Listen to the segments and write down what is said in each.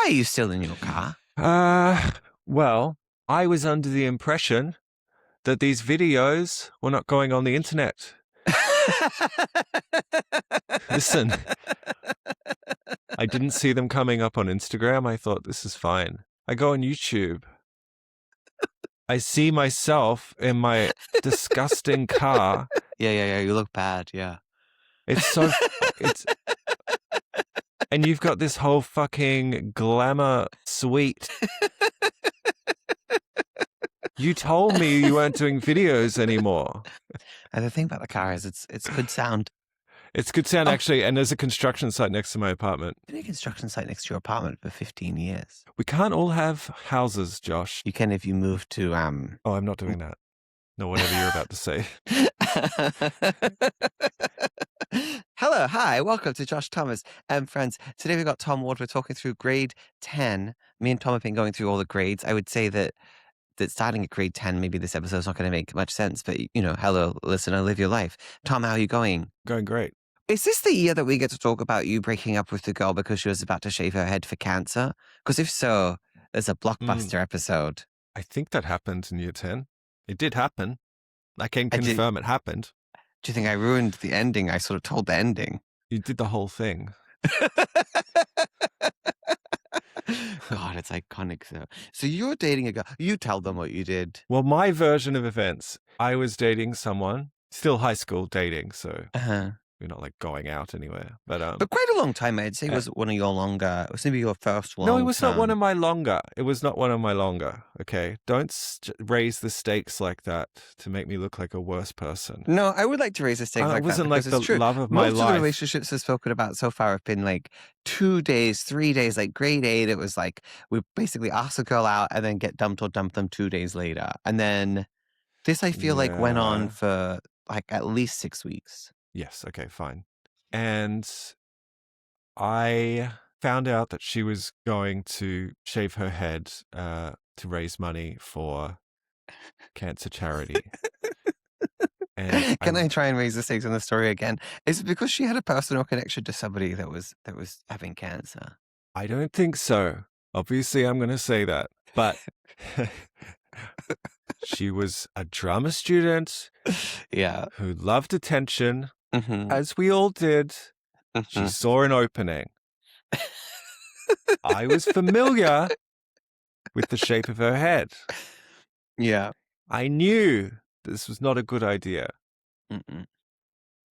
are you still in your car? Well, I was under the impression that these videos were not going on the internet. Listen, I didn't see them coming up on Instagram. I thought, this is fine. I go on YouTube. I see myself in my disgusting car. Yeah. You look bad. Yeah. It's and you've got this whole fucking glamour suite. You told me you weren't doing videos anymore. And the thing about the car is it's good sound. It's good sound, Oh. actually, and there's a construction site next to my apartment. Been a construction site next to your apartment for 15 years. We can't all have houses, Josh. You can if you move to Oh, I'm not doing that. No, whatever you're about to say. Hello, hi, welcome to Josh Thomas and friends. Today we've got Tom Ward. We're talking through grade 10. Me and Tom have been going through all the grades. I would say that starting at grade 10, maybe this episode's not going to make much sense, but hello, listener, live your life. Tom, how are you going? Going great. Is this the year that we get to talk about you breaking up with the girl because she was about to shave her head for cancer? Because if so, there's a blockbuster episode. I think that happened in year 10. It did happen. I can confirm it happened. Do you think I ruined the ending? I sort of told the ending. You did the whole thing. God, it's iconic though. So you're dating a girl. You tell them what you did. Well, my version of events, I was dating someone, still high school dating, so we're not like going out anywhere. But quite a long time, I'd say, was one of your longer. It was maybe your first one. No, it was not one of my longer. It was not one of my longer. Okay, don't raise the stakes like that to make me look like a worse person. No, I would like to raise the stakes like that. It wasn't like the love of my life. Most of the relationships I've spoken about so far have been like 2 days, 3 days. Like grade 8, it was like we basically ask a girl out and then get dumped or dump them 2 days later. And then this, I feel like, went on for like at least 6 weeks. Yes. Okay, fine. And I found out that she was going to shave her head to raise money for cancer charity. And Can I try and raise the stakes on the story again? Is it because she had a personal connection to somebody that was having cancer? I don't think so. Obviously, I'm going to say that. But she was a drama student who loved attention, as we all did. She saw an opening. I was familiar with the shape of her head. Yeah. I knew this was not a good idea.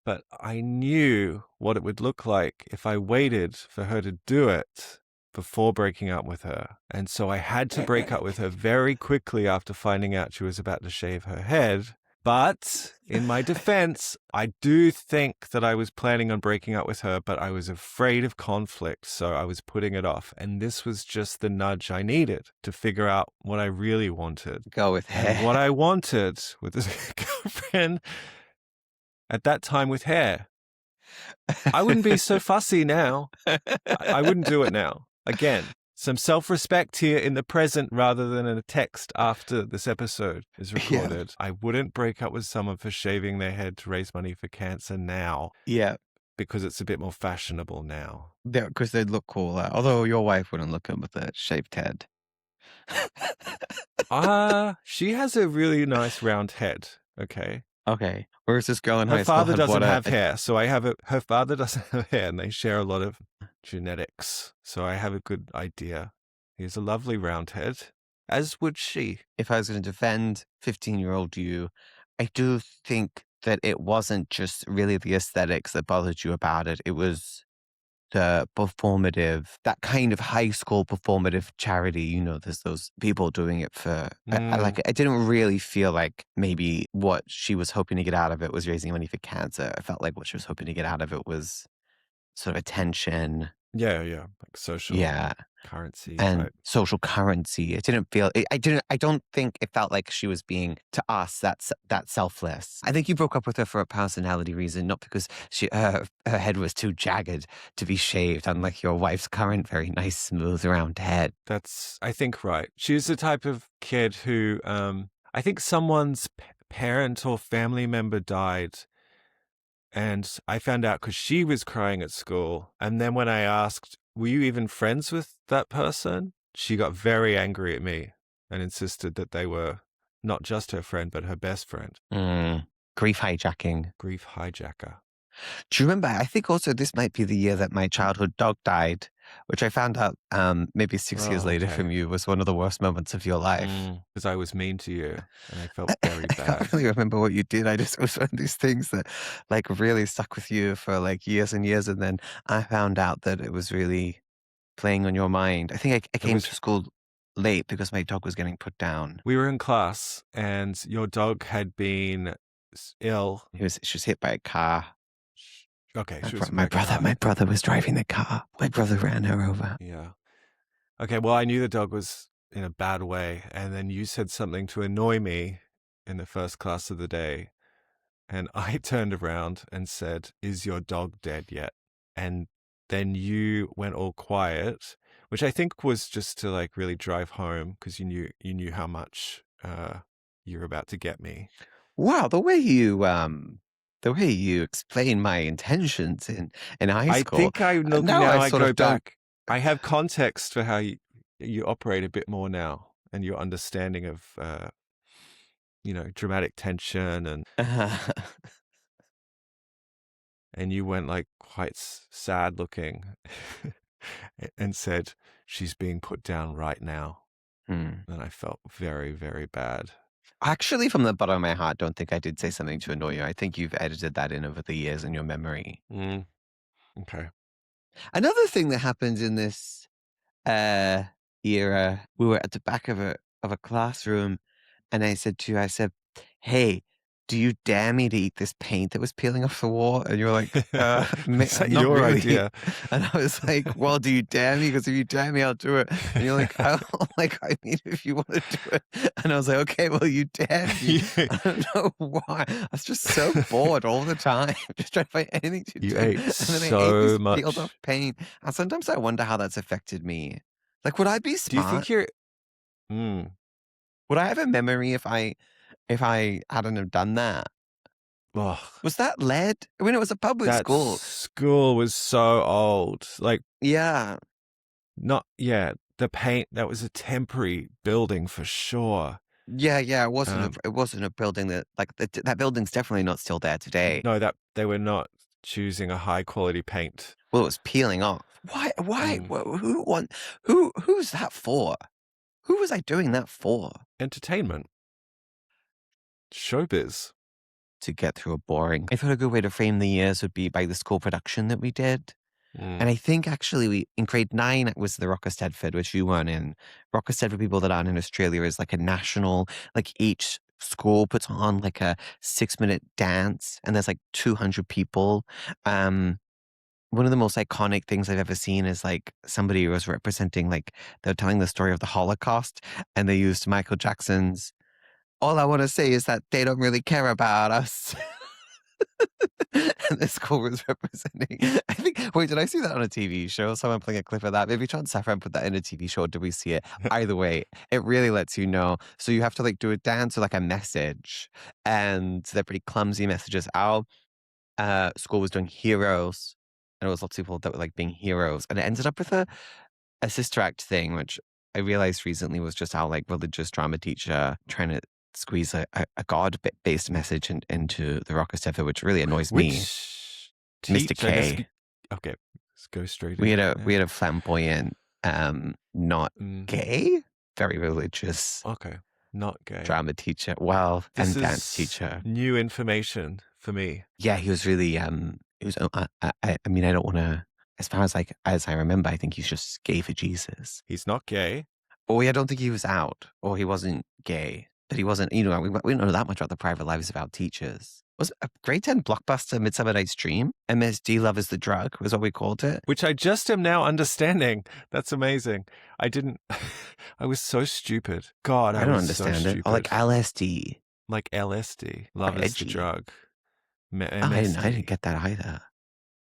But I knew what it would look like if I waited for her to do it before breaking up with her. And so I had to break up with her very quickly after finding out she was about to shave her head. But in my defense, I do think that I was planning on breaking up with her, but I was afraid of conflict, so I was putting it off. And this was just the nudge I needed to figure out what I really wanted. Go with hair. And what I wanted with this girlfriend at that time with hair. I wouldn't be so fussy now. I wouldn't do it now. Again, some self-respect here in the present rather than in a text after this episode is recorded. Yeah. I wouldn't break up with someone for shaving their head to raise money for cancer now. Yeah. Because it's a bit more fashionable now. Yeah, because they'd look cooler. Although your wife wouldn't look good with a shaved head. She has a really nice round head. Okay. Whereas this girl in high school her father doesn't have hair, so her father doesn't have hair, and they share a lot of genetics. So I have a good idea. He has a lovely round head, as would she. If I was going to defend 15-year-old you, I do think that it wasn't just really the aesthetics that bothered you about it. It was the performative, that kind of high school performative charity. There's those people doing it for, I didn't really feel like maybe what she was hoping to get out of it was raising money for cancer. I felt like what she was hoping to get out of it was sort of attention. Yeah. Like social currency. And type. Social currency. I don't think it felt like she was being, to us, that selfless. I think you broke up with her for a personality reason, not because her head was too jagged to be shaved, unlike your wife's current very nice, smooth, round head. That's, I think, right. She's the type of kid who, I think someone's parent or family member died. And I found out because she was crying at school. And then when I asked were you even friends with that person? She got very angry at me and insisted that they were not just her friend, but her best friend. Grief hijacking. Grief hijacker. Do you remember? I think also this might be the year that my childhood dog died, which I found out maybe 6 years later okay. from you was one of the worst moments of your life. Because I was mean to you and I felt very I can't bad. really remember what you did. It was one of these things that like really stuck with you for like years and years. And then I found out that it was really playing on your mind. I think I It came was to school late because my dog was getting put down. we were in class and your dog had been ill. She was hit by a car. Okay, My, she bro- was my brother, my brother was driving the car. My brother ran her over. Yeah. Okay, well, I knew the dog was in a bad way, and then you said something to annoy me in the first class of the day, and I turned around and said, "Is your dog dead yet?" And then you went all quiet, which I think was just to like really drive home because you knew how much you were about to get me. Wow, the way you explain my intentions in high I school. think I looking Now now. I I sort go of don't. back. I have context for how you operate a bit more now, and your understanding of dramatic tension, and you went like quite sad looking, and said she's being put down right now, and I felt very, very bad. Actually, from the bottom of my heart, don't think I did say something to annoy you. I think you've edited that in over the years in your memory. Okay. Another thing that happened in this era, we were at the back of a classroom, and I said, "Hey, do you dare me to eat this paint that was peeling off the wall?" And you were like, Is that not your really." idea? And I was like, "Well, do you dare me? Because if you dare me, I'll do it." And you're like, "I if you want to do it." And I was like, "Okay, well, you dare me." I don't know why. I was just so bored all the time, just trying to find anything to You do. ate And then I ate so this much. peeled off paint. And sometimes I wonder how that's affected me. Like, would I be Do you think smart? you're? Would I have a memory if I hadn't have done that? Ugh, Was that lead? I mean, it was a public that school. school was so old. Like, Yeah. the paint, that was a temporary building for sure. Yeah, it wasn't a building that like that building's definitely not still there today. No, that they were not choosing a high quality paint. Well, it was peeling off. Why? Who's that for? Who was I doing that for? Entertainment. Showbiz. To get through a boring. I thought a good way to frame the years would be by the school production that we did. And I think actually in grade 9 it was the Rock of Stedford, which you weren't in. Rock of Stedford, for people that aren't in Australia, is like a national, like each school puts on like a 6-minute dance and there's like 200 people. One of the most iconic things I've ever seen is like somebody who was representing, like they're telling the story of the Holocaust and they used Michael Jackson's "All I Want to Say Is That They Don't Really Care About Us." And the school was representing. I think. Wait, did I see that on a TV show? Someone playing a clip of that. Maybe John Safran put that in a TV show. Did we see it? Either way, it really lets you know. So you have to like do a dance or like a message, and they're pretty clumsy messages. Our school was doing heroes, and it was lots of people that were like being heroes, and it ended up with a sister act thing, which I realized recently was just our like religious drama teacher trying to squeeze a God-based message into the Rock of Stedford, which really annoys me. Which Mr. K. Okay, let's go straight. We had a flamboyant, not gay, very religious. Okay, not gay drama teacher. Well, This and dance is teacher. new information for me. Yeah, he was really. It was. I mean, I don't want to. As far as as I remember, I think he's just gay for Jesus. He's not gay. Or I don't think he was out, or he wasn't gay, but he wasn't. You know, we don't know that much about the private lives of our teachers. Was it a grade 10 blockbuster, Midsummer Night's Dream? MSD Love is the Drug was what we called it. Which I just am now understanding. That's amazing. I didn't. I was so stupid. God, I don't understand so it. Or like LSD. Like LSD. Love is the Drug. I didn't get that either.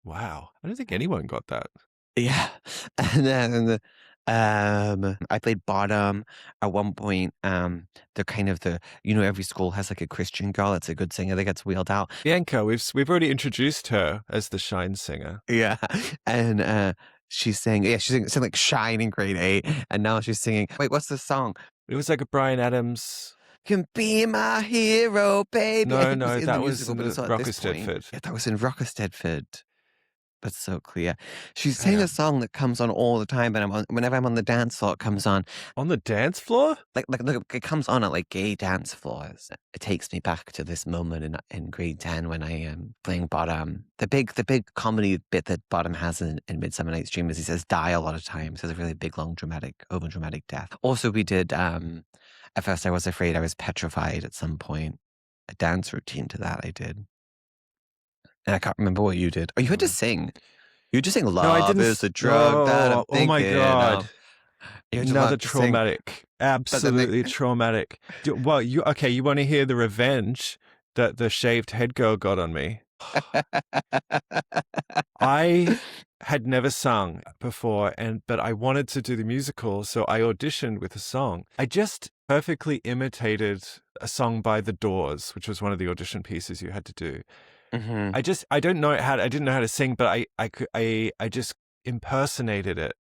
Wow. I don't think anyone got that. Yeah. And then I played bottom at one point. They're kind of every school has like a Christian girl that's a good singer that gets wheeled out. Bianca, we've already introduced her as the Shine singer. Yeah. And she's singing like Shine in grade 8, and now she's singing. Wait, what's the song? It was like a Brian Adams. Can be my hero, baby. I No, think it was no, in the that was musical, but it's not at Rocker this point. Stedford. Yeah, that was in Rocker Stedford. That's so clear. She's Hang sang a on. song that comes on all the time, and whenever I'm on the dance floor, it comes on. On the dance floor? Like it comes on at like gay dance floors. It takes me back to this moment in grade 10 when I am playing Bottom. The big comedy bit that Bottom has in Midsummer Night's Dream is he says die a lot of times. He has a really big, long, over dramatic death. Also, we did At First I Was Afraid I Was Petrified at some point. A dance routine to that I did. And I can't remember what you did. Oh, you had to sing. You just sing No, Love I didn't. is a drug that I'm Oh my thinking God. of. You had to Another learn to sing. traumatic. Absolutely traumatic. Well, you want to hear the revenge that the shaved head girl got on me? I had never sung before, but I wanted to do the musical, so I auditioned with a song. I just perfectly imitated a song by The Doors, which was one of the audition pieces you had to do. Mhm. I didn't know how to sing, but I just impersonated it.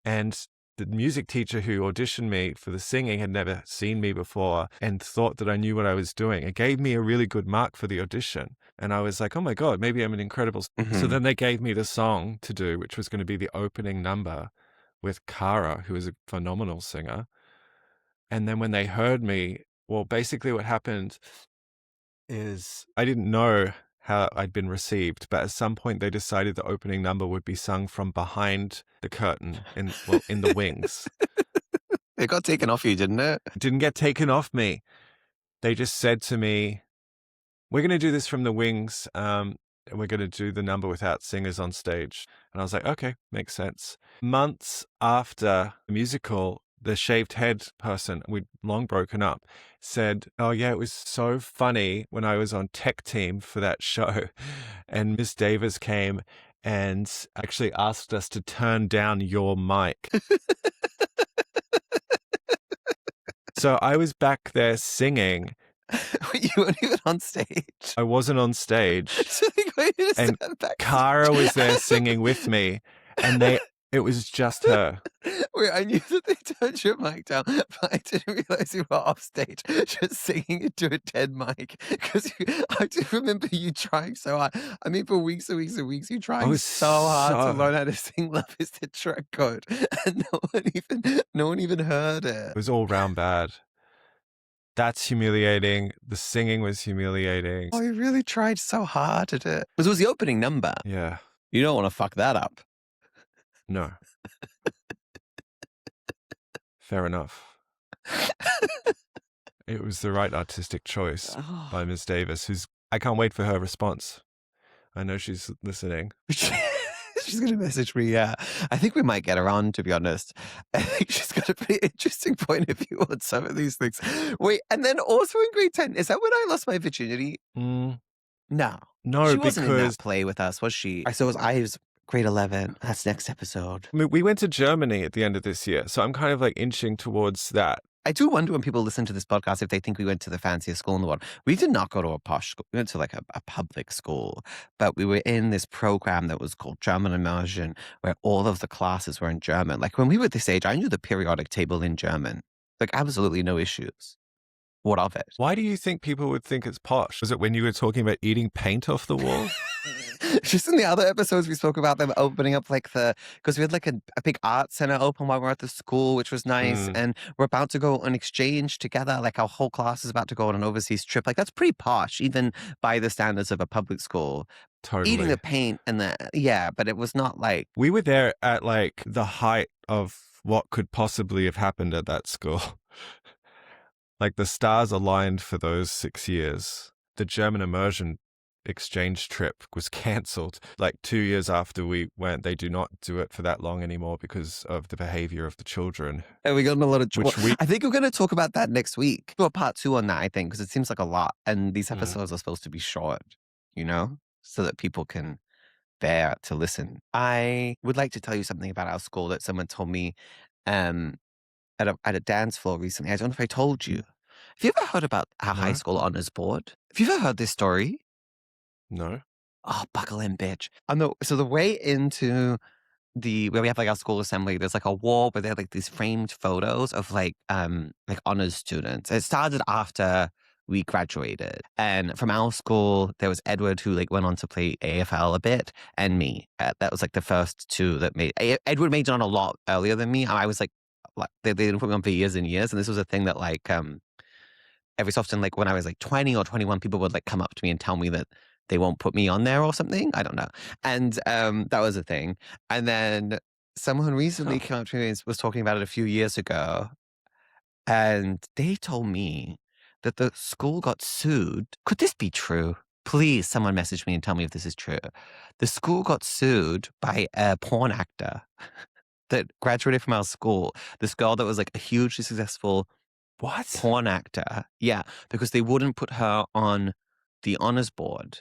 And the music teacher who auditioned me for the singing had never seen me before and thought that I knew what I was doing. It gave me a really good mark for the audition. And I was like, oh my God, maybe I'm an incredible. So Mhm. then they gave me the song to do, which was going to be the opening number with Cara, who is a phenomenal singer. And then when they heard me, well, basically what happened is I didn't know how I'd been received, but at some point they decided the opening number would be sung from behind the curtain in the wings. It got taken off you, didn't it? It didn't get taken off me. They just said to me, we're going to do this from the wings, and we're going to do the number without singers on stage. And I was like, okay, makes sense. Months after the musical, the shaved head person, we'd long broken up, said, oh yeah, it was so funny when I was on tech team for that show. And Miss Davis came and actually asked us to turn down your mic. So I was back there singing. You weren't even on stage. I wasn't on stage. So they got you to And stand back. Cara was there singing with me, and it was just her. Wait, I knew that they turned your mic down, but I didn't realize you were off stage just singing into a dead mic. Because I do remember you trying so hard. I mean, for weeks and weeks and weeks, you trying was so hard to so- learn how to sing "Love Is the Drug Code," and no one even heard it. It was all round bad. That's humiliating. The singing was humiliating. Oh, you really tried so hard at it. This was the opening number. Yeah. You don't want to fuck that up. No. Fair enough. It was the right artistic choice by Ms. Davis, I can't wait for her response. I know she's listening. She's going to message me, yeah. I think we might get her on, to be honest. I think she's got a pretty interesting point of view on some of these things. Wait, and then also in grade 10, is that when I lost my virginity? No. No, She wasn't in because that play with us, was she? I was grade 11. That's next episode. I mean, we went to Germany at the end of this year, so I'm kind of like inching towards that. I do wonder when people listen to this podcast if they think we went to the fanciest school in the world. We did not go to a posh school. We went to like a public school, but we were in this program that was called German Immersion, where all of the classes were in German. Like when we were this age, I knew the periodic table in German. Like absolutely no issues. What of it? Why do you think people would think it's posh? Was it when you were talking about eating paint off the wall? Just in the other episodes, we spoke about them opening up because we had like a big art center open while we were at the school, which was nice. And we're about to go on exchange together. Like our whole class is about to go on an overseas trip. Like that's pretty posh, even by the standards of a public school. Totally. Eating the paint yeah, but it was not like. We were there at like the height of what could possibly have happened at that school. Like the stars aligned for those 6 years. The German immersion exchange trip was cancelled like 2 years after we went. They do not do it for that long anymore because of the behavior of the children. And we got in a lot of trouble. Which I think we're going to talk about that next week. Do a part 2 on that, I think, because it seems like a lot. And these episodes are supposed to be short, so that people can bear to listen. I would like to tell you something about our school that someone told me at a dance floor recently. I don't know if I told you. Have you ever heard about our high No. school honors board? Have you ever heard this story? No. Oh, buckle in, bitch. So the way into where we have like our school assembly, there's like a wall where they have like these framed photos of like honors students. It started after we graduated. And from our school, there was Edward who like went on to play AFL a bit, and me. That was like the first two that made Edward made it on a lot earlier than me. And I was like they didn't put me on for years and years. And this was a thing that like every so often, like when I was like 20 or 21, people would like come up to me and tell me that they won't put me on there or something. I don't know. And that was a thing. And then someone recently Huh. came up to me and was talking about it a few years ago. And they told me that the school got sued. Could this be true? Please, someone message me and tell me if this is true. The school got sued by a porn actor that graduated from our school. This girl that was like a hugely successful What? porn actor. Yeah, because they wouldn't put her on the honors board.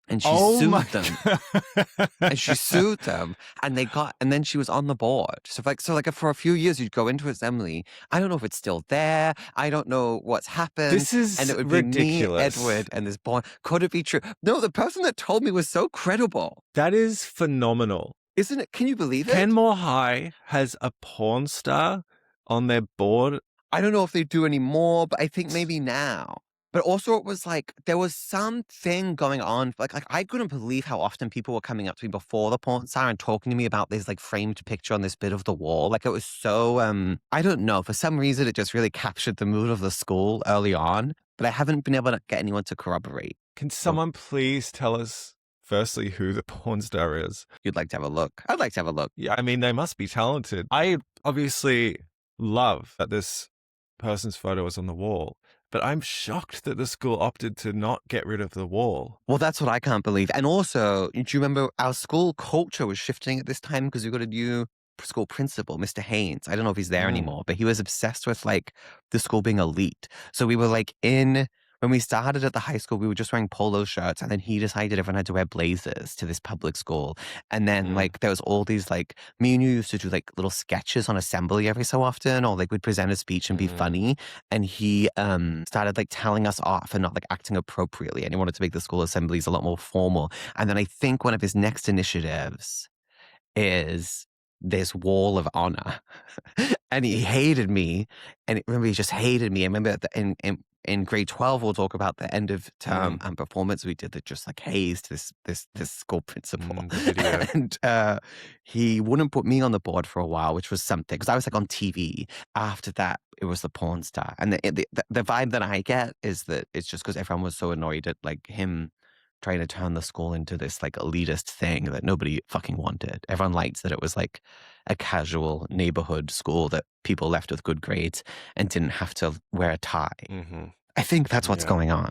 And she Oh sued my them. God. And she sued them. And then she was on the board. So for a few years you'd go into assembly. I don't know if it's still there. I don't know what's happened. This And is it would be me, ridiculous. Edward, and this boy. Could it be true? No, the person that told me was so credible. That is phenomenal. Isn't it? Can you believe it? Kenmore High has a porn star on their board. I don't know if they do anymore, but I think maybe now. But also it was like, there was something going on. Like I couldn't believe how often people were coming up to me before the porn star and talking to me about this like framed picture on this bit of the wall. Like it was so, I don't know. For some reason, it just really captured the mood of the school early on. But I haven't been able to get anyone to corroborate. Can someone please tell us, firstly, who the porn star is? You'd like to have a look. I'd like to have a look. Yeah, I mean, they must be talented. I obviously love that this person's photo is on the wall, but I'm shocked that the school opted to not get rid of the wall. Well, that's what I can't believe. And also, do you remember our school culture was shifting at this time because we got a new school principal, Mr. Haynes. I don't know if he's there anymore, but he was obsessed with like the school being elite. So we were like when we started at the high school, we were just wearing polo shirts, and then he decided everyone had to wear blazers to this public school. And then like there was all these like me and you used to do like little sketches on assembly every so often, or like we'd present a speech and be funny. And he started like telling us off and not like acting appropriately, and he wanted to make the school assemblies a lot more formal. And then I think one of his next initiatives is this wall of honor. And he hated me. And remember, he just hated me. I remember in grade 12, we'll talk about the end of term and performance we did that just like hazed this school principal. The video. And he wouldn't put me on the board for a while, which was something, because I was like on TV. After that, it was the porn star. And the vibe that I get is that it's just because everyone was so annoyed at like him trying to turn the school into this like elitist thing that nobody fucking wanted. Everyone liked that it was like a casual neighborhood school that people left with good grades and didn't have to wear a tie. I think that's what's going on.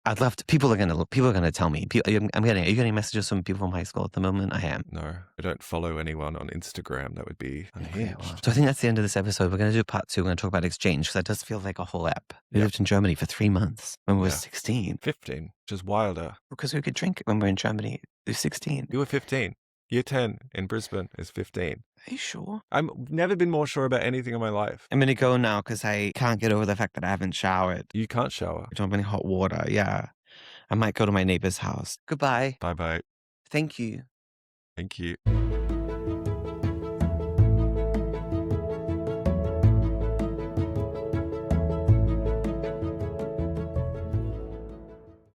I'd love to. People are gonna tell me. Are you getting messages from people from high school at the moment? I am. No, I don't follow anyone on Instagram. That would be unhinged. Okay, well, so I think that's the end of this episode. We're going to do part 2. We're going to talk about exchange, because that does feel like a whole ep. We lived in Germany for 3 months when we were 16. 15, which is wilder. Because we could drink when we were in Germany. We were 16. You were 15. Year 10 in Brisbane is 15. Are you sure? I've never been more sure about anything in my life. I'm going to go now because I can't get over the fact that I haven't showered. You can't shower. I don't have any hot water. Yeah. I might go to my neighbor's house. Goodbye. Bye-bye. Thank you. Thank you.